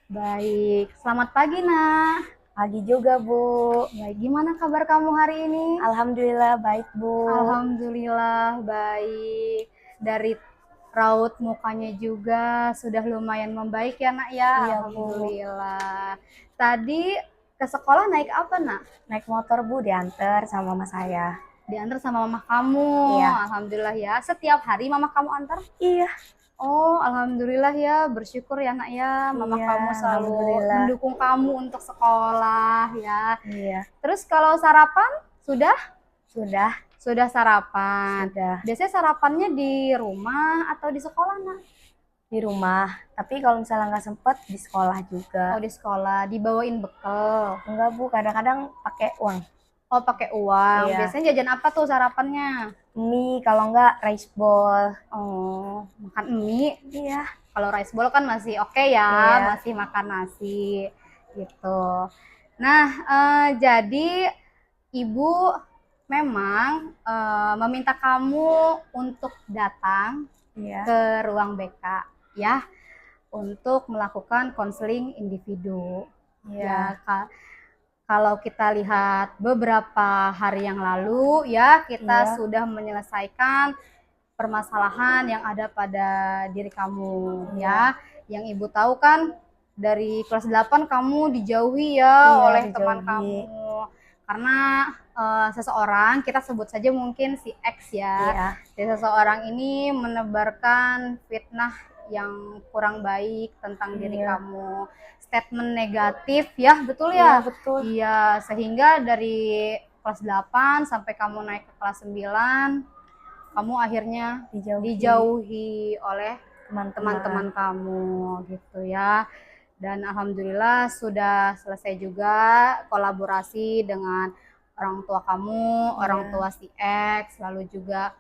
Baik, selamat pagi nak. Pagi juga, Bu. Baik, gimana kabar kamu hari ini? Alhamdulillah baik, Bu. Alhamdulillah baik. Dari raut mukanya juga sudah lumayan membaik ya nak ya. Iya, Bu. Alhamdulillah. Tadi ke sekolah naik apa nak? Naik motor, Bu, diantar sama mama saya. Diantar sama mama kamu. Iya. Alhamdulillah ya. Setiap hari mama kamu antar? Iya. Oh, alhamdulillah ya, bersyukur ya nak ya, mama Iya, kamu selalu alhamdulillah. mendukung kamu untuk sekolah ya. Iya. Terus kalau sarapan sudah? Sudah. Sudah sarapan. Sudah. Biasanya sarapannya di rumah atau di sekolah nak? Di rumah. Tapi kalau misalnya nggak sempet, di sekolah juga. Oh di sekolah, dibawain bekal. Enggak, Bu. Kadang-kadang pakai uang. Oh pakai uang. Iya. Biasanya jajan apa tuh sarapannya? Mie, kalau nggak rice ball. Oh, makan mie. Iya. Kalau rice bowl kan masih oke ya, Iya. masih makan nasi gitu. Nah, jadi ibu memang meminta kamu untuk datang Iya. ke ruang BK ya untuk melakukan konseling individu. Iya. Ya, kalau kita lihat beberapa hari yang lalu ya kita Iya. sudah menyelesaikan permasalahan yang ada pada diri kamu ya. Yang ibu tahu kan dari kelas 8 kamu dijauhi ya Iya, oleh dijauhi. teman kamu karena seseorang, kita sebut saja mungkin si X ya. Iya. Jadi seseorang ini menebarkan fitnah yang kurang baik tentang diri Iya. kamu, statement negatif ya, betul Iya, ya? betul. Iya, sehingga dari kelas 8 sampai kamu naik ke kelas 9 kamu akhirnya dijauhi oleh teman-teman kamu gitu ya. Dan alhamdulillah sudah selesai juga kolaborasi dengan orang tua kamu, orang tua si X, lalu juga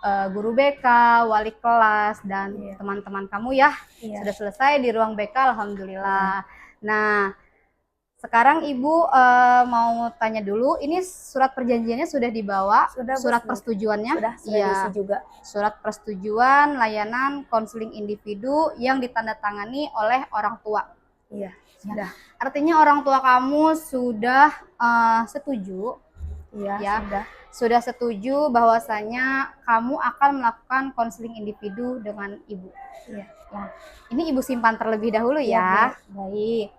guru BK, wali kelas dan teman-teman kamu ya. Sudah selesai di ruang BK, alhamdulillah. Nah, sekarang ibu mau tanya dulu, ini surat perjanjiannya sudah dibawa? Surat persetujuannya? Sudah diisi juga. Surat persetujuan layanan konseling individu yang ditandatangani oleh orang tua. Iya, sudah. Artinya orang tua kamu sudah setuju. Iya, ya, sudah setuju bahwasanya kamu akan melakukan konseling individu dengan ibu. Iya. Ya. Ini ibu simpan terlebih dahulu ya. Baik.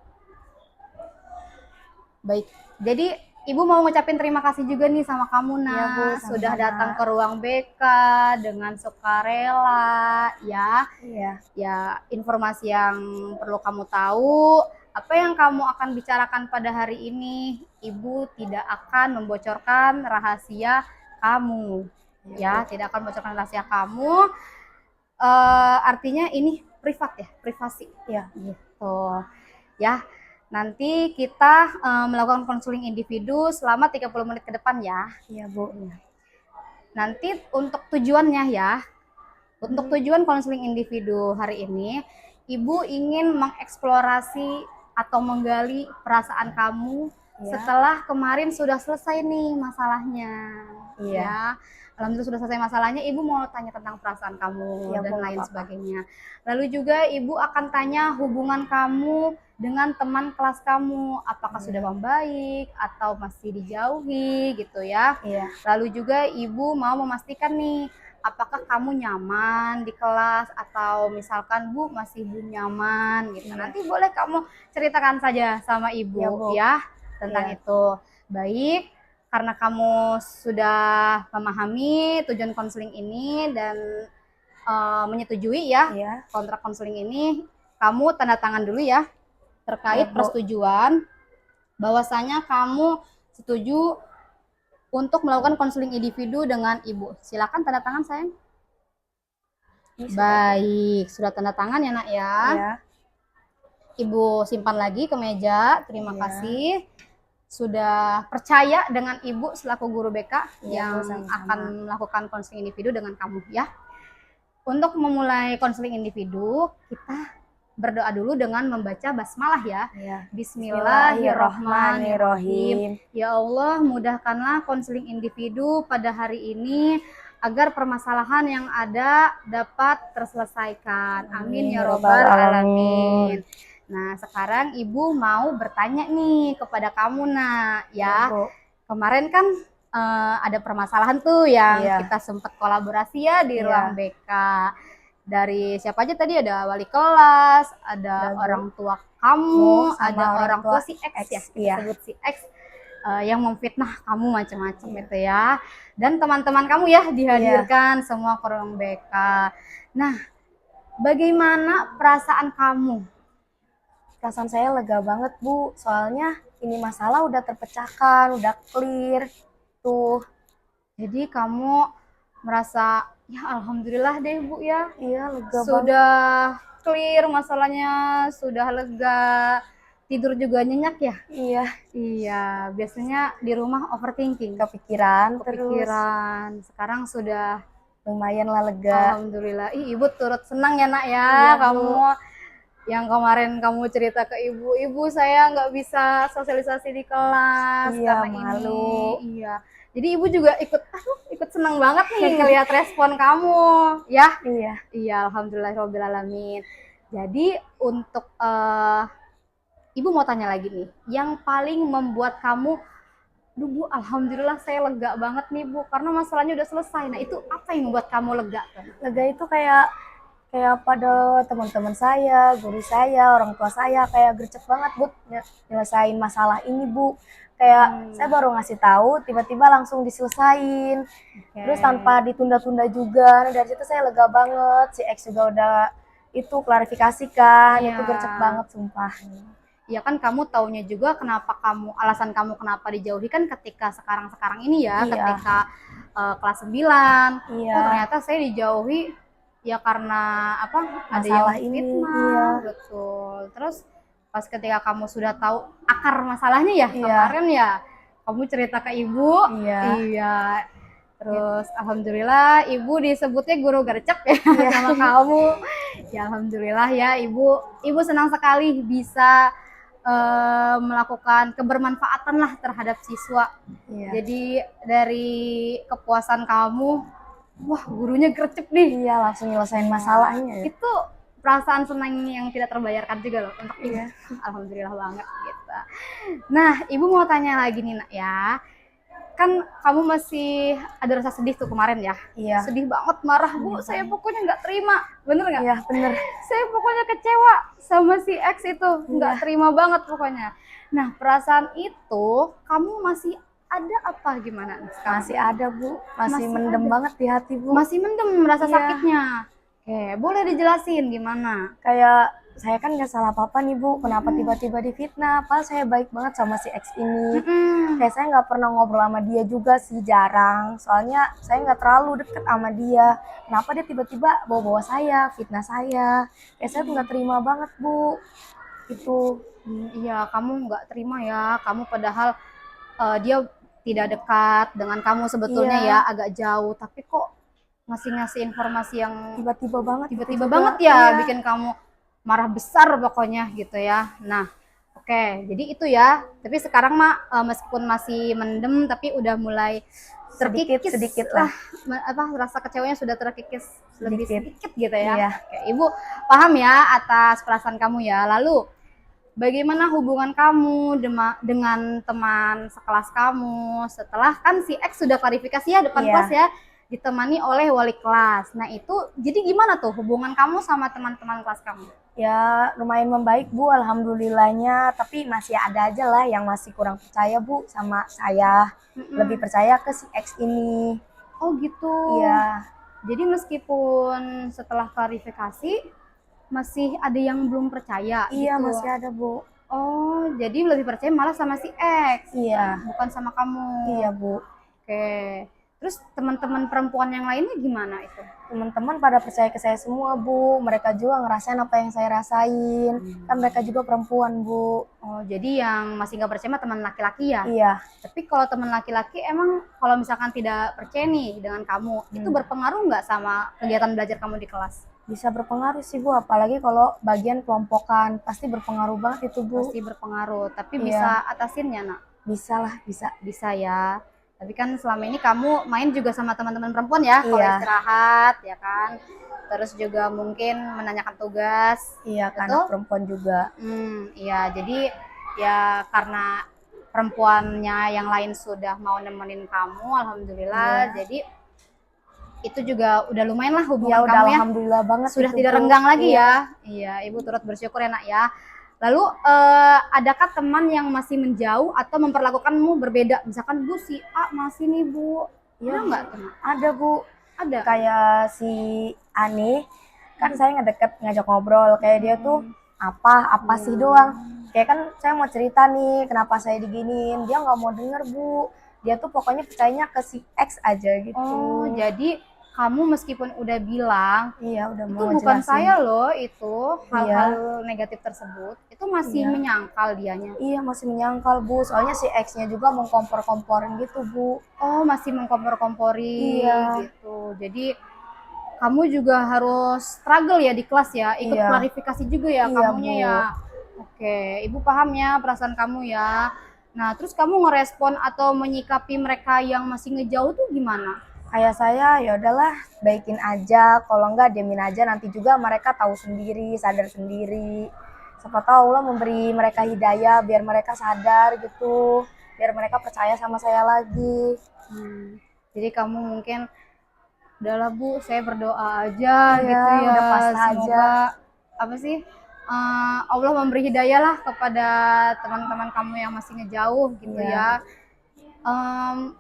Baik. Jadi ibu mau ngucapin terima kasih juga nih sama kamu nak, ya, Bu, sudah datang ke ruang BK dengan sukarela ya. Iya. Ya, informasi yang perlu kamu tahu, apa yang kamu akan bicarakan pada hari ini, ibu tidak akan membocorkan rahasia kamu. Ya, tidak akan membocorkan rahasia kamu. Artinya ini privat ya, privasi. Ya, gitu. Ya. Nanti kita melakukan konseling individu selama 30 menit ke depan ya. Iya, Bu. Nanti untuk tujuannya ya, untuk tujuan konseling individu hari ini, ibu ingin mengeksplorasi atau menggali perasaan kamu setelah kemarin sudah selesai nih masalahnya. Ya, alhamdulillah sudah selesai masalahnya, ibu mau tanya tentang perasaan kamu dan lain sebagainya. Lalu juga ibu akan tanya hubungan kamu dengan teman kelas kamu, apakah sudah membaik atau masih dijauhi gitu ya. Lalu juga ibu mau memastikan nih, apakah kamu nyaman di kelas atau misalkan Bu masih belum nyaman gitu. Nanti boleh kamu ceritakan saja sama ibu ya tentang itu. Baik, karena kamu sudah memahami tujuan konseling ini dan menyetujui ya kontrak konseling ini, kamu tanda tangan dulu ya terkait persetujuan bahwasanya kamu setuju untuk melakukan konseling individu dengan ibu. Silakan tanda tangan sayang. Baik, sudah tanda tangan ya nak ya. Ibu simpan lagi ke meja. Terima kasih sudah percaya dengan ibu selaku guru BK yang akan melakukan konseling individu dengan kamu ya. Untuk memulai konseling individu, kita berdoa dulu dengan membaca basmalah ya. Bismillahirrahmanirrahim. Ya Allah, mudahkanlah konseling individu pada hari ini agar permasalahan yang ada dapat terselesaikan. Amin ya robbal alamin. Nah, sekarang Ibu mau bertanya nih kepada kamu, nak, ya. Bu. Kemarin kan ada permasalahan tuh yang Iya. kita sempat kolaborasi ya di Iya. ruang BK. Dari siapa aja tadi, ada wali kelas, ada Ada orang tua kamu, sama ada orang tua si X ya, kita iya. sebut si X yang memfitnah kamu macam-macam itu ya. Dan teman-teman kamu ya dihadirkan semua ke ruang BK. Nah, bagaimana perasaan kamu? Perasaan saya lega banget, Bu. Soalnya ini masalah udah terpecahkan, udah clear. Tuh. Jadi kamu merasa ya alhamdulillah deh, Bu ya. Iya, lega banget. Sudah clear masalahnya, sudah lega. Tidur juga nyenyak ya? Iya. Iya, biasanya di rumah overthinking. Kepikiran. Sekarang sudah Lumayan lah lega. alhamdulillah. Ibu turut senang ya, nak ya. Iya, kamu Bu. yang kemarin kamu cerita ke ibu saya nggak bisa sosialisasi di kelas Iya, karena malu. ini. Iya. Jadi ibu juga ikut senang banget nih ngelihat respon kamu, ya. Iya. Iya, alhamdulillahirobbilalamin. Jadi untuk ibu mau tanya lagi nih, yang paling membuat kamu, duh Bu, alhamdulillah saya lega banget nih Bu, karena masalahnya udah selesai. Nah, itu apa yang membuat kamu lega? Lega itu kayak pada teman-teman saya, guru saya, orang tua saya kayak gercep banget, Bu, nyelesain masalah ini, Bu. Kayak saya baru ngasih tahu, tiba-tiba langsung diselesain. Terus tanpa ditunda-tunda juga. Nah, dari situ saya lega banget. Si X juga udah itu klarifikasikan, itu gercep banget sumpah. Ya kan kamu taunya juga alasan kamu kenapa dijauhi kan ketika sekarang ini ya, ketika kelas 9. Iya. Oh, ternyata saya dijauhi ya karena apa? Masalah ada yang ini. fitnah. Iya. Betul. Terus pas ketika kamu sudah tahu akar masalahnya ya, Iya. kemarin ya kamu cerita ke ibu. Iya. Terus alhamdulillah ibu disebutnya guru gercep ya sama kamu. Ya alhamdulillah ya ibu senang sekali bisa melakukan kebermanfaatan lah terhadap siswa. Iya. Jadi dari kepuasan kamu, wah gurunya gercep nih. Iya, langsung nyelesain masalahnya. Itu perasaan senang yang tidak terbayarkan juga loh untuk ibu. Iya. Alhamdulillah banget gitu. Nah, ibu mau tanya lagi nih, nak, ya. Kan kamu masih ada rasa sedih tuh kemarin ya? Iya. Sedih banget, marah, Bu. Saya pokoknya nggak terima. Bener nggak? Iya, bener. Saya pokoknya kecewa sama si X itu. Nggak terima banget pokoknya. Nah, perasaan itu kamu masih ada apa gimana sekarang? Masih ada, Bu. Masih mendem ada. banget di hati, Bu. Masih mendem rasa Iya. sakitnya. Oke, boleh dijelasin gimana? Kayak saya kan nggak salah apa-apa nih, Bu. Kenapa tiba-tiba difitnah? Padahal saya baik banget sama si X ini. Kayak saya nggak pernah ngobrol sama dia juga sih, jarang. Soalnya saya nggak terlalu deket sama dia. Kenapa dia tiba-tiba bawa-bawa saya, fitnah saya? Kayak saya tuh nggak terima banget, Bu. Itu. Iya, kamu nggak terima ya. Kamu padahal dia tidak dekat dengan kamu sebetulnya. Iya. Ya, agak jauh. Tapi kok ngasih informasi yang Tiba-tiba banget. tiba-tiba banget ya, Iya. bikin kamu marah besar pokoknya gitu ya. Nah, oke, jadi itu ya. Tapi sekarang mah meskipun masih mendem, tapi udah mulai terkikis sedikit lah. Rasa kecewanya sudah terkikis lebih sedikit gitu ya. Iya. Oke, Ibu paham ya atas perasaan kamu ya. Lalu bagaimana hubungan kamu dengan teman sekelas kamu setelah kan si X sudah klarifikasi ya depan kelas ya, ditemani oleh wali kelas. Nah, itu jadi gimana tuh hubungan kamu sama teman-teman kelas kamu? Ya lumayan membaik, Bu, alhamdulillahnya. Tapi masih ada aja lah yang masih kurang percaya, Bu, sama saya. Lebih percaya ke si X ini. Oh gitu. Iya. Jadi meskipun setelah klarifikasi masih ada yang belum percaya. Iya, gitu. masih ada, Bu. Oh, jadi lebih percaya malah sama si X. Iya. Bukan sama kamu. Iya, Bu. Oke. Terus teman-teman perempuan yang lainnya gimana itu? Teman-teman pada percaya ke saya semua, Bu. Mereka juga ngerasain apa yang saya rasain. Kan mereka juga perempuan, Bu. Oh, jadi yang masih nggak percaya teman laki-laki ya? Iya. Tapi kalau teman laki-laki emang kalau misalkan tidak percaya nih dengan kamu, itu berpengaruh nggak sama kegiatan belajar kamu di kelas? Bisa berpengaruh sih, Bu. Apalagi kalau bagian kelompokan. Pasti berpengaruh banget itu, Bu. Pasti berpengaruh. Tapi bisa atasinnya, nak? Bisa lah, bisa. Bisa ya. Tapi kan selama ini kamu main juga sama teman-teman perempuan ya, kalau Iya. istirahat ya kan. terus juga mungkin menanyakan tugas. Iya, ke Betul? anak perempuan juga. Iya, jadi ya karena perempuannya yang lain sudah mau nemenin kamu, alhamdulillah. Iya. Jadi itu juga udah lumayan lah Iya, hubungan udah kamu ya. alhamdulillah banget Sudah itu, tidak Bu. renggang lagi Iya. ya. Iya, Ibu turut bersyukur ya, Nak ya. Lalu adakah teman yang masih menjauh atau memperlakukanmu berbeda? Misalkan Bu si A masih nih Bu. Iya, Ada nggak teman? ada, Bu. Ada. Kayak si Ani, kan saya ngajak ngobrol, kayak dia tuh apa sih doang. Kayak kan saya mau cerita nih kenapa saya diginiin, dia nggak mau denger, Bu. Dia tuh pokoknya percayanya ke si X aja gitu. Oh, jadi kamu meskipun udah bilang Iya, udah itu mau bukan ngejelasin. saya loh, itu hal-hal Iya. negatif tersebut itu masih Iya. menyangkal dianya. Iya, masih menyangkal, Bu. Soalnya si X-nya juga mengkompor-komporin gitu, Bu. Oh, masih mengkompor-kompori Iya. gitu. Jadi kamu juga harus struggle ya di kelas ya, ikut Iya. klarifikasi juga ya Iya, kamunya Bu. ya. Oke, Ibu paham ya perasaan kamu ya. Nah, terus kamu ngerespon atau menyikapi mereka yang masih ngejauh tuh gimana? Kayak saya, ya udahlah, baikin aja. Kalau enggak, diemin aja. Nanti juga mereka tahu sendiri, sadar sendiri. Siapa tahu Allah memberi mereka hidayah biar mereka sadar gitu. Biar mereka percaya sama saya lagi. Jadi kamu mungkin udahlah Bu, saya berdoa aja Iya, gitu ya. udah pasrah aja. Semoga apa sih Allah memberi hidayah lah kepada teman-teman kamu yang masih ngejauh gitu Iya. ya.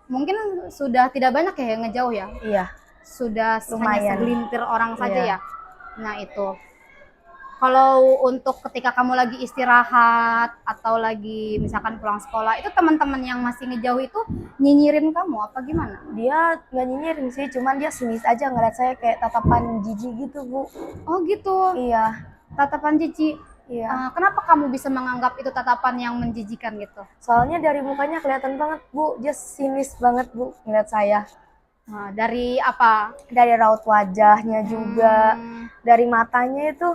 Mungkin sudah tidak banyak ya yang ngejauh ya. Iya. Sudah hanya Lumayan. segelintir orang saja Iya. ya. Nah itu. Kalau untuk ketika kamu lagi istirahat atau lagi misalkan pulang sekolah, itu teman-teman yang masih ngejauh itu nyinyirin kamu apa gimana? Dia nggak nyinyirin sih, cuman dia sinis aja ngeliat saya kayak tatapan jijik gitu, Bu. Oh gitu, Iya. tatapan jijik. Iya. Kenapa kamu bisa menganggap itu tatapan yang menjijikan gitu? Soalnya dari mukanya kelihatan banget, Bu. Dia sinis banget, Bu, ngeliat saya. Dari apa? Dari raut wajahnya juga, dari matanya itu.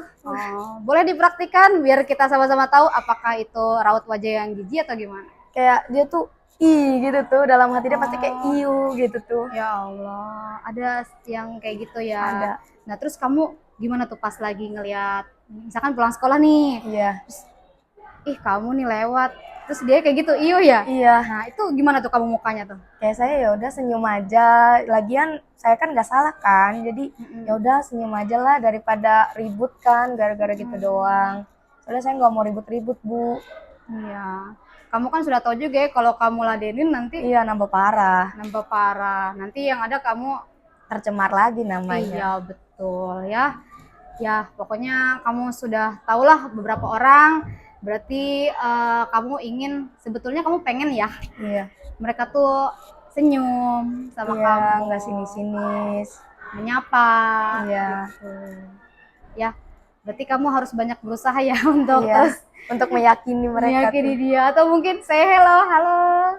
Boleh dipraktikan biar kita sama-sama tahu apakah itu raut wajah yang jijik atau gimana? Kayak dia tuh gitu tuh, dalam hati dia pasti kayak iu gitu tuh. Ya Allah, ada yang kayak gitu ya. Ada. Nah terus kamu gimana tuh pas lagi ngelihat, misalkan pulang sekolah nih, Iya. terus, ih kamu nih lewat, terus dia kayak gitu iu ya? Iya. Nah itu gimana tuh kamu mukanya tuh? Kayak saya ya udah senyum aja. Lagian saya kan nggak salah kan, jadi ya udah senyum aja lah daripada ribut kan gara-gara gitu doang. Soalnya saya nggak mau ribut-ribut, Bu. Iya. Kamu kan sudah tahu juga ya kalau kamu ladenin nanti Iya, nambah parah. nambah parah. Nanti yang ada kamu Tercemar lagi namanya. iya betul ya. Ya pokoknya kamu sudah tahulah beberapa orang. Berarti kamu ingin, sebetulnya kamu pengen ya Iya. mereka tuh senyum sama Iya, kamu, nggak sinis-sinis. menyapa. Iya. Gitu. Ya, berarti kamu harus banyak berusaha ya untuk Iya. terus Untuk meyakini mereka meyakini tuh. dia, atau mungkin say halo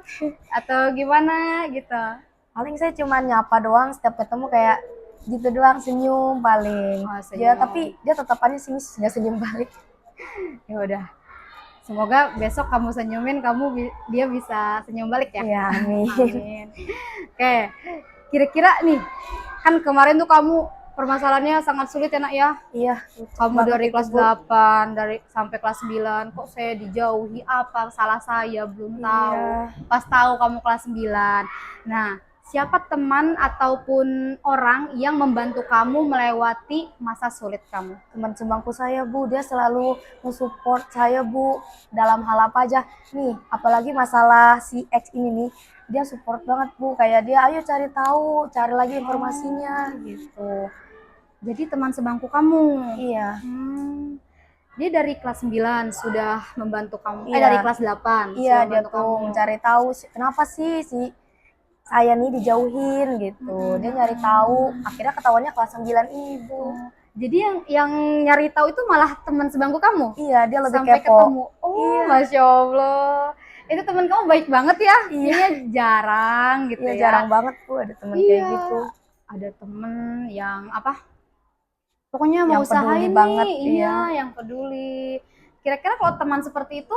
atau gimana gitu. Paling saya cuma nyapa doang setiap ketemu kayak gitu doang, senyum paling. Senyum. Ya tapi dia tetapannya sinis, nggak senyum balik. Ya udah. Semoga besok kamu senyumin, dia bisa senyum balik ya. Iya, amin. Amin. Oke. Kira-kira nih, kan kemarin tuh kamu permasalahannya sangat sulit ya Nak ya. Iya. Kamu dari kelas 8 sampai kelas 9, kok saya dijauhi, apa salah saya, belum tahu. Pas tahu kamu kelas 9. Nah, siapa teman ataupun orang yang membantu kamu melewati masa sulit kamu? Teman sebangku saya, Bu, dia selalu mensupport saya, Bu, dalam hal apa aja. Nih, apalagi masalah si X ini nih, dia support banget, Bu. Kayak dia, ayo cari tahu, cari lagi informasinya gitu. Jadi teman sebangku kamu. Iya. Dia dari kelas 9 sudah membantu kamu. Iya. Dari kelas 8 Iya, sudah dia membantu tuh kamu. mencari tahu kenapa sih si saya nih dijauhin gitu. Dia nyari tahu, akhirnya ketahuannya kelas 9 ini, Bu. Jadi yang nyari tahu itu malah teman sebangku kamu? Iya, dia lebih sampai kepo. ketemu. Oh, iya. Masya Allah. Itu teman kamu baik banget ya. Iya. Ini jarang gitu Iya, ya. jarang banget, Bu, ada teman kayak gitu. Ada temen yang apa? Pokoknya mau Yang peduli usahain banget, nih. Iya, yang peduli. Kira-kira kalau teman seperti itu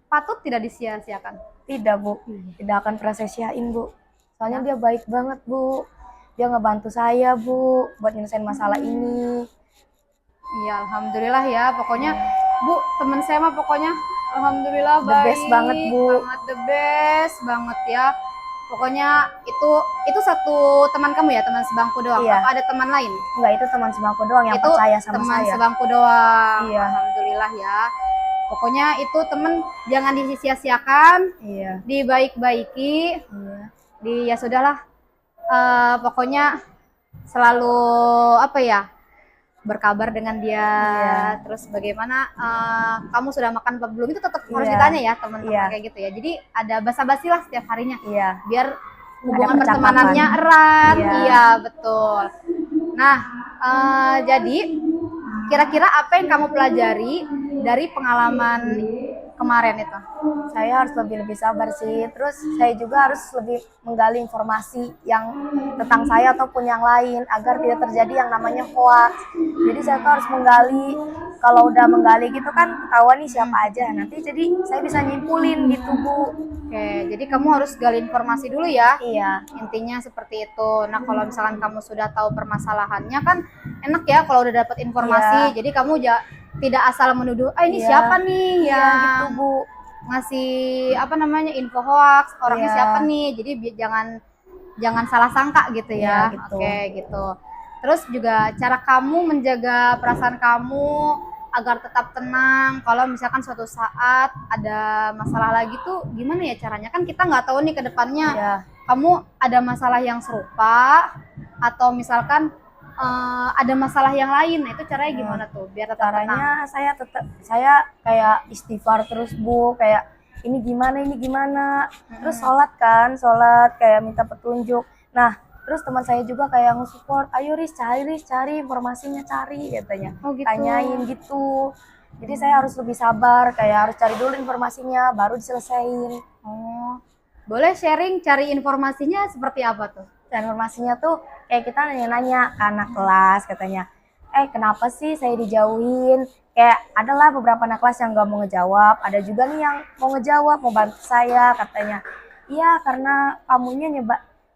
patut tidak disia-siakan? Tidak, Bu. Tidak akan pernah saya sia-siain, Bu. Soalnya dia baik banget, Bu. dia ngebantu saya Bu buat nyelesain masalah ini. Iya, alhamdulillah ya. Pokoknya Bu, teman saya mah pokoknya alhamdulillah The best baik banget, Bu. banget, the best banget ya. Pokoknya itu satu teman kamu ya, teman sebangku doang. Iya. Apa ada teman lain? Enggak, itu teman sebangku doang yang Itu percaya sama teman saya. sebangku doang. Iya. Alhamdulillah ya. Pokoknya itu temen jangan disia-siakan, Iya. dibaik-baiki, Iya. ya sudahlah. Pokoknya selalu apa ya, berkabar dengan dia. Iya. Terus bagaimana kamu sudah makan apa belum, itu tetap harus Iya. ditanya ya teman-teman Iya. kayak gitu ya. Jadi ada basa-basi lah setiap harinya Iya. biar hubungan percakapan. pertemanannya erat. Iya. Iya, betul. Nah, jadi kira-kira apa yang kamu pelajari dari pengalaman kemarin itu? Saya harus lebih sabar sih. Terus saya juga harus lebih menggali informasi yang tentang saya ataupun yang lain agar tidak terjadi yang namanya hoax. Jadi saya tuh harus menggali. Kalau udah menggali gitu kan ketahuan nih siapa aja. Nanti jadi saya bisa nyimpulin gitu Bu. Oke, jadi kamu harus gali informasi dulu ya. Iya. Intinya seperti itu. Nah, kalau misalkan kamu sudah tahu permasalahannya kan enak ya kalau udah dapat informasi. Iya. Jadi kamu tidak asal menuduh, ini Iya. siapa nih Iya yang gitu Bu. ngasih apa namanya info hoax, orangnya Iya. siapa nih. Jadi jangan salah sangka gitu ya. Iya, gitu. Oke, gitu. Terus juga cara kamu menjaga perasaan kamu agar tetap tenang kalau misalkan suatu saat ada masalah lagi tuh gimana ya caranya, kan kita nggak tahu nih ke depannya. Iya. Kamu ada masalah yang serupa atau misalkan ada masalah yang lain. Nah, itu caranya gimana tuh biar tetap tenang? Caranya saya kayak istighfar terus Bu, kayak ini gimana. Terus sholat kayak minta petunjuk. Nah, terus teman saya juga kayak nge-support, ayo Riz cari informasinya, katanya. Oh, gitu. Tanyain gitu. Jadi saya harus lebih sabar, kayak harus cari dulu informasinya baru diselesain. Oh, boleh sharing cari informasinya seperti apa tuh? Dan informasinya tuh kayak kita nanya-nanya ke anak kelas, katanya, kenapa sih saya dijauhin? Kayak adalah beberapa anak kelas yang gak mau ngejawab, ada juga nih yang mau ngejawab, mau bantu saya, katanya. Iya, karena kamunya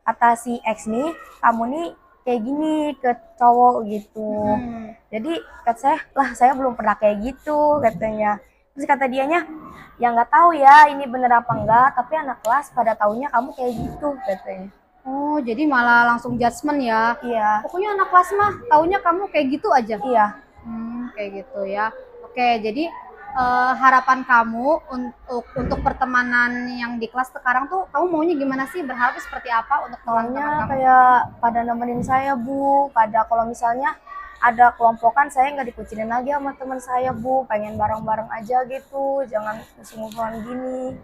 kata si X nih, kamu nih kayak gini ke cowok gitu. Jadi kata saya belum pernah kayak gitu, katanya. Terus kata dianya, ya nggak tahu ya ini bener apa enggak, tapi anak kelas pada taunya kamu kayak gitu, katanya. Oh, jadi malah langsung judgement ya? Iya. Pokoknya anak kelas mah taunya kamu kayak gitu aja? Iya. Kayak gitu ya. Oke, jadi harapan kamu untuk pertemanan yang di kelas sekarang tuh kamu maunya gimana sih? Berharapnya seperti apa untuk teman-teman Maunya kamu? kayak pada nemenin saya Bu, kalau misalnya ada kelompokan saya nggak dikucilin lagi sama teman saya Bu, pengen bareng-bareng aja gitu, jangan musuh-musuhan gini.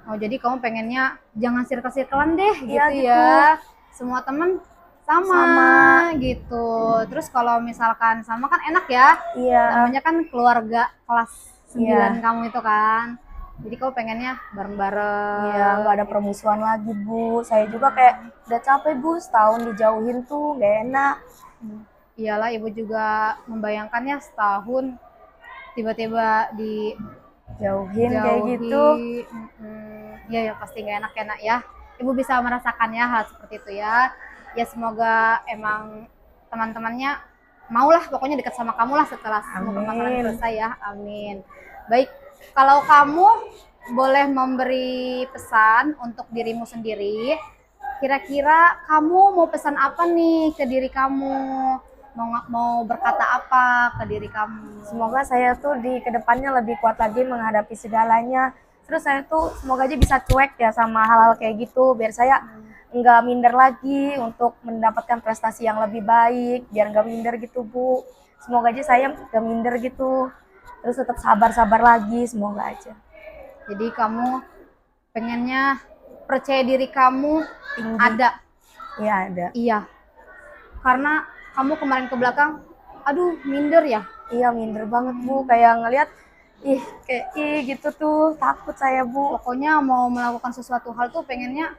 Oh, jadi kamu pengennya jangan circle-circlean deh Iya, gitu gitu. ya. Semua temen sama gitu. Terus kalau misalkan sama kan enak ya. Iya. Namanya kan keluarga kelas 9 Iya. kamu itu kan. Jadi kamu pengennya bareng-bareng. Iya, nggak ada permusuhan lagi Bu. Saya juga kayak udah capek Bu, setahun dijauhin tuh nggak enak. Iyalah, ibu juga membayangkannya setahun tiba-tiba Jauhin kayak gitu. Ya pasti nggak enak ya. Ibu bisa merasakannya hal seperti itu ya. Ya semoga emang teman-temannya maulah pokoknya dekat sama kamu lah setelah semua permasalahan selesai ya. Amin. Baik, kalau kamu boleh memberi pesan untuk dirimu sendiri, kira-kira kamu mau pesan apa nih ke diri kamu? Mau berkata apa ke diri kamu? Semoga saya tuh di kedepannya lebih kuat lagi menghadapi segalanya. Terus saya tuh semoga aja bisa cuek ya sama hal-hal kayak gitu, biar saya nggak minder lagi untuk mendapatkan prestasi yang lebih baik, biar nggak minder gitu Bu. Semoga aja saya nggak minder gitu, terus tetap sabar-sabar lagi, semoga aja. Jadi kamu pengennya percaya diri kamu tinggi. Ada? Iya, ada. Iya, karena kamu kemarin ke belakang, aduh minder ya? Iya, minder banget Bu, kayak ngelihat gitu tuh, takut saya Bu. Pokoknya mau melakukan sesuatu hal tuh pengennya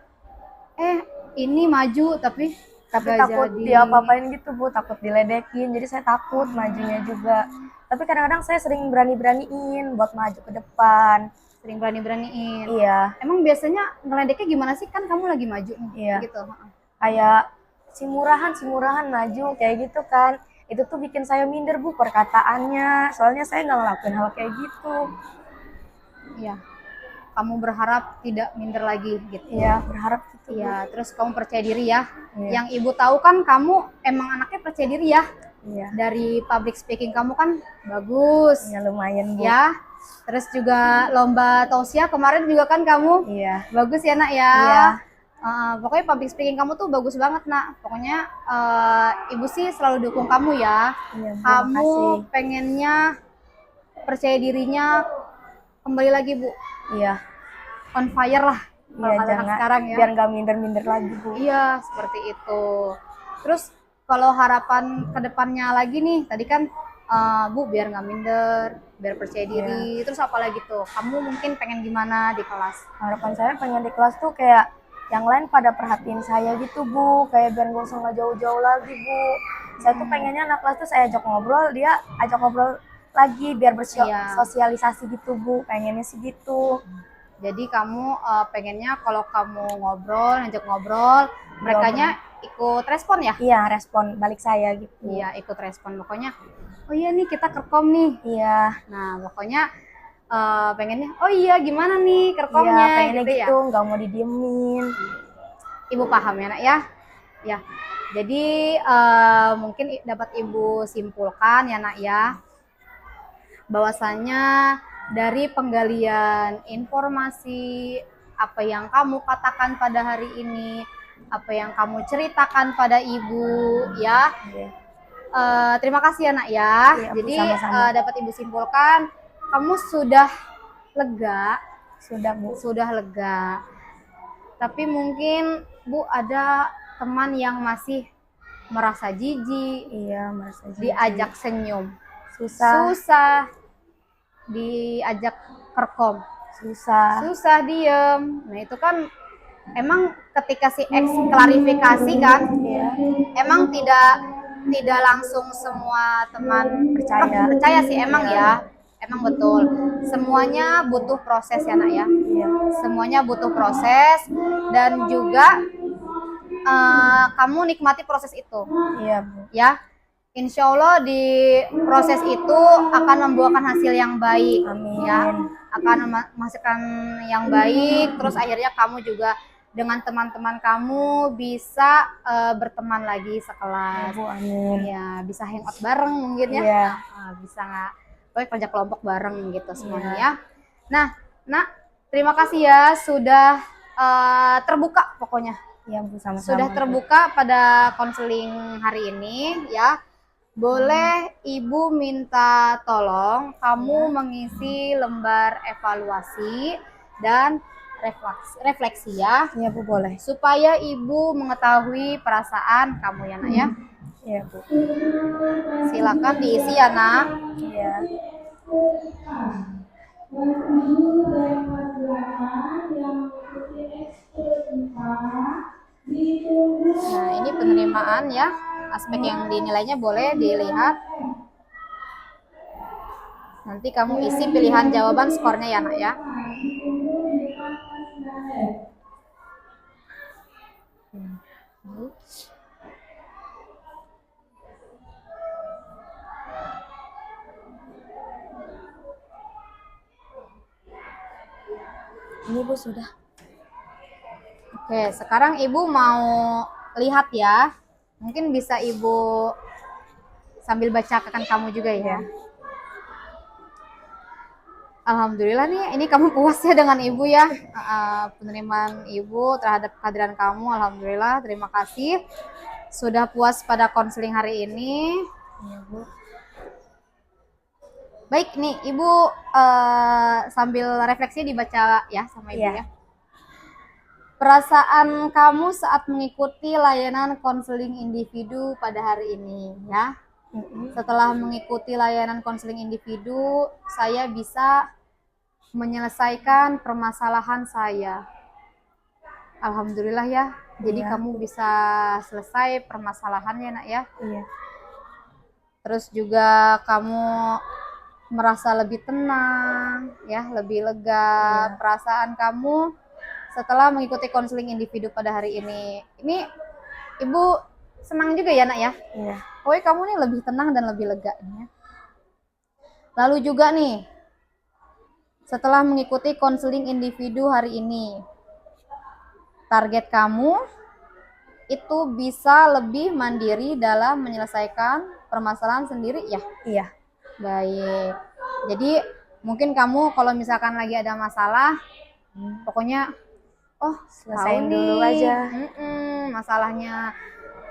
ini maju tapi takut jadi. diapa-apain gitu Bu, takut diledekin, jadi saya takut majunya juga. Tapi kadang-kadang saya sering berani-beraniin buat maju ke depan. Sering berani-beraniin. Iya. Emang biasanya ngeledeknya gimana sih, kan kamu lagi maju nih? Iya. Gitu. Kayak si murahan maju kayak gitu kan. Itu tuh bikin saya minder Bu perkataannya. Soalnya saya nggak ngelakuin hal kayak gitu. Iya. Kamu berharap tidak minder lagi gitu. Iya, berharap gitu. Iya, terus kamu percaya diri ya. Iya. Yang ibu tahu kan kamu emang anaknya percaya diri ya. Iya. Dari public speaking kamu kan bagus. Ya lumayan Bu. Ya. Terus juga lomba tausiah kemarin juga kan kamu. Iya. Bagus ya nak ya. Iya. Pokoknya public speaking kamu tuh bagus banget nak. Pokoknya ibu sih selalu dukung kamu ya. Iya, Bu, Kamu makasih. pengennya percaya dirinya kembali lagi Bu. Iya. On fire lah. Kalau Iya, kata anak jangan sekarang ya. biar nggak minder-minder lagi Bu. Iya, seperti itu. Terus kalau harapan kedepannya lagi nih, tadi kan Bu biar nggak minder, biar percaya diri. Terus apa lagi tuh? Kamu mungkin pengen gimana di kelas? Harapan saya pengen di kelas tuh kayak yang lain pada perhatiin saya gitu Bu, kayak biar nggak usah jauh-jauh lagi Bu. Saya tuh pengennya anak kelas tuh saya ajak ngobrol, dia ajak ngobrol lagi biar Iya. bersosialisasi gitu Bu, pengennya sih gitu. Jadi kamu pengennya kalau kamu ngobrol, ngajak ngobrol, merekanya ikut respon ya? Iya, respon balik saya gitu. Iya, ikut respon. Pokoknya, oh iya nih kita kerkom nih. Iya. Nah, pokoknya pengennya, oh iya gimana nih kerkomnya? Iya, pengennya gitu gitu, ya? nggak mau didiemin. Ibu paham ya nak ya? Ya, jadi mungkin dapat ibu simpulkan ya nak ya, bahwasannya dari penggalian informasi apa yang kamu katakan pada hari ini, apa yang kamu ceritakan pada ibu ya. Iya. Terima kasih ya nak ya. Iya, Bu, Jadi sama-sama. dapat ibu simpulkan kamu sudah lega, Sudah Bu. sudah lega. Tapi mungkin Bu ada teman yang masih merasa jijik, Iya, merasa jijik. diajak senyum, Susah. susah, diajak kerkom, Susah. diem. Nah itu kan emang ketika si X klarifikasi kan, Iya. emang tidak langsung semua teman percaya sih emang ya. Emang betul, semuanya butuh proses ya nak ya. Iya. Semuanya butuh proses dan juga kamu nikmati proses itu Iya Bu. ya. Insya Allah di proses itu akan membuahkan hasil yang baik. Amin. Ya, akan menghasilkan yang baik. Terus akhirnya kamu juga dengan teman-teman kamu bisa berteman lagi sekelas. Bu, amin. Ya, bisa hangout bareng mungkin ya. Iya. Bisa nggak? Pokoknya kerja kelompok bareng gitu semuanya Iya. ya. Nah, nak, terima kasih ya sudah terbuka pokoknya. Iya Bu, sama-sama. Sudah terbuka pada konseling hari ini ya. Boleh Ibu minta tolong kamu mengisi lembar evaluasi dan refleksi ya. Iya Bu, boleh. Supaya Ibu mengetahui perasaan kamu ya nak ya. Iya Bu. Silakan diisi ya nak. Iya. Nah ini penerimaan ya. Aspek yang dinilainya boleh dilihat. Nanti kamu isi pilihan jawaban skornya ya nak ya. Ini Bu sudah. Oke, sekarang Ibu mau lihat ya. Mungkin bisa Ibu sambil bacakan kamu juga ya. Alhamdulillah nih, ini kamu puas ya dengan Ibu ya. Penerimaan Ibu terhadap kehadiran kamu, alhamdulillah. Terima kasih sudah puas pada konseling hari ini. Iya Bu. Baik nih, Ibu sambil refleksi dibaca ya sama Ibu ya. Perasaan kamu saat mengikuti layanan konseling individu pada hari ini ya. Setelah mengikuti layanan konseling individu, saya bisa menyelesaikan permasalahan saya. Alhamdulillah ya. Jadi kamu bisa selesai permasalahannya nak ya. Iya. Terus juga kamu merasa lebih tenang ya, lebih lega. Perasaan kamu setelah mengikuti konseling individu pada hari ini. Ini Ibu senang juga ya nak ya. Iya. Pokoknya kamu nih lebih tenang dan lebih lega nih ya. Lalu juga nih, setelah mengikuti konseling individu hari ini, target kamu itu bisa lebih mandiri dalam menyelesaikan permasalahan sendiri ya. Iya. Baik. Jadi mungkin kamu kalau misalkan lagi ada masalah, pokoknya Selesain tahu dulu nih, aja. masalahnya.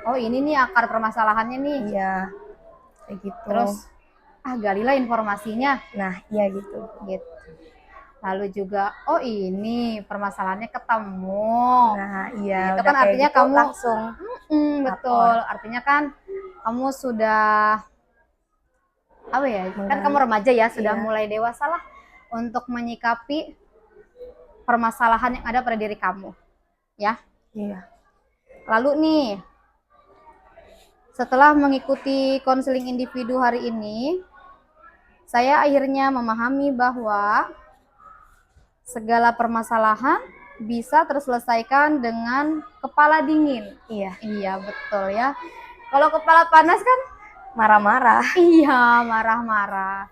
Oh ini nih akar permasalahannya nih. Iya. Kayak gitu. Terus galilah informasinya. Nah, iya gitu. Gitu. Lalu juga oh ini permasalahannya ketemu. Nah, iya. Itu Udah kan kayak artinya gitu, kamu langsung betul. Artinya kan kamu sudah apa ya? Kan kamu remaja ya, sudah Iya. mulai dewasa lah untuk menyikapi permasalahan yang ada pada diri kamu. Ya. Iya. Lalu nih, setelah mengikuti konseling individu hari ini, saya akhirnya memahami bahwa segala permasalahan bisa terselesaikan dengan kepala dingin. Iya. Iya, betul ya. Kalau kepala panas kan Marah-marah. iya, marah-marah.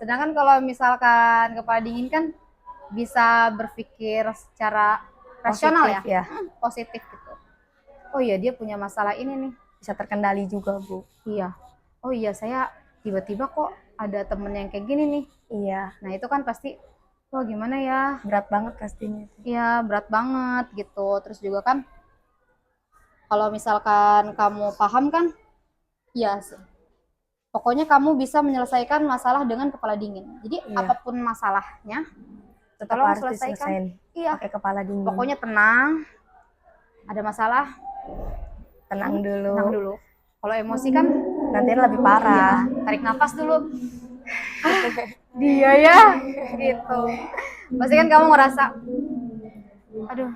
Sedangkan kalau misalkan kepala dingin kan bisa berpikir secara rasional Positif ya. Positif gitu. Oh iya, dia punya masalah ini nih. Bisa terkendali juga, Bu. Iya. Oh iya, saya tiba-tiba kok ada temen yang kayak gini nih. Iya. Nah, itu kan pasti wah gimana ya? Berat banget pastinya. Iya, berat banget gitu. Terus juga kan kalau misalkan kamu paham kan, ya pokoknya kamu bisa menyelesaikan masalah dengan kepala dingin. Jadi Iya. apapun masalahnya, Tetap tolong harus selesaikan. diselesain. Iya. Pakai kepala dingin. Pokoknya tenang. Ada masalah, tenang dulu. tenang dulu. Kalau emosi kan Nanti lebih parah. iya, tarik nafas dulu. Dia ya, gitu. Pasti kan kamu ngerasa, aduh,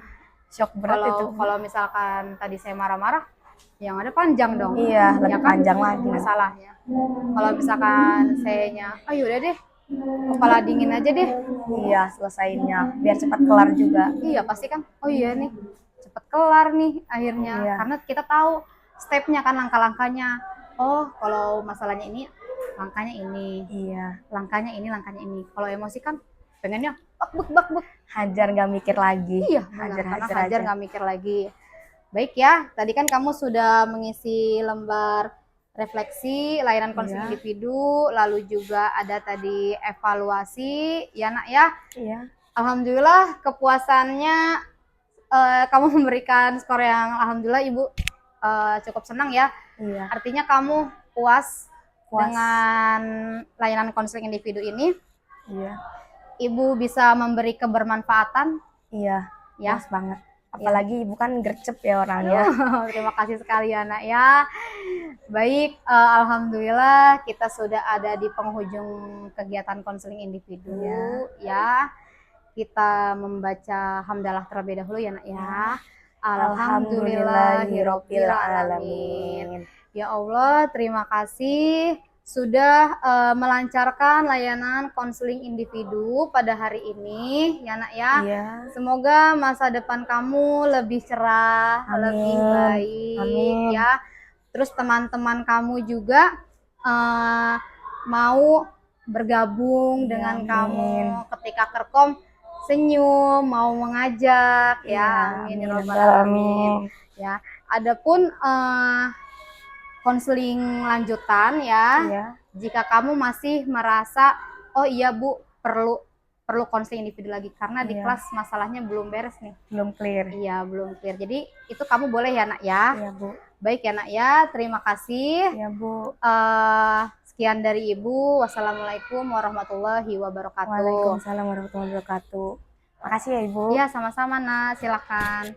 Shock berat itu. kalau misalkan tadi saya marah-marah, yang ada panjang dong. Iya, lebih kan? panjang lagi. Masalahnya. Kalau misalkan sayanya, ayo udah deh, kepala dingin aja deh. Iya, selesainya. Biar cepat kelar juga. Iya, pasti kan, oh iya nih, cepet kelar nih akhirnya. Iya. Karena kita tahu stepnya kan, langkah-langkahnya. Oh, kalau masalahnya ini, langkahnya ini. Iya. Langkahnya ini, langkahnya ini. Kalau emosi kan, pengennya bak. Hajar nggak mikir lagi. Iya, hajar hajar nggak mikir lagi. Baik ya, tadi kan kamu sudah mengisi lembar refleksi layanan konseling individu, lalu juga ada tadi evaluasi, ya nak ya. Iya. Alhamdulillah kepuasannya kamu memberikan skor yang alhamdulillah Ibu cukup senang ya. Iya. Artinya kamu puas dengan layanan konseling individu ini. Iya. Ibu bisa memberi kebermanfaatan. Iya. Ya. Puas banget. Apalagi Ibu kan gercep ya orangnya. Terima kasih sekali ya nak ya. Baik, alhamdulillah kita sudah ada di penghujung kegiatan konseling individu ya. Kita membaca hamdalah terlebih dahulu ya nak ya. Alhamdulillahirabbil alamin. Ya Allah, terima kasih sudah melancarkan layanan konseling individu pada hari ini ya nak ya. Iya. Semoga masa depan kamu lebih cerah, lebih baik ya. Terus teman-teman kamu juga mau bergabung dengan kamu ketika kerkom, senyum, mau mengajak ya. Amin ya rabbal alamin. Ya, adapun konseling lanjutan ya. Jika kamu masih merasa oh iya Bu, perlu konseling individu lagi karena di kelas masalahnya belum beres nih. Belum clear. Iya, belum clear. Jadi itu kamu boleh ya nak ya. Iya Bu. Baik ya nak ya, terima kasih. Iya Bu. Sekian dari Ibu. Wassalamualaikum warahmatullahi wabarakatuh. Waalaikumsalam warahmatullahi wabarakatuh. Makasih ya Ibu. Iya, sama-sama nak. Silakan.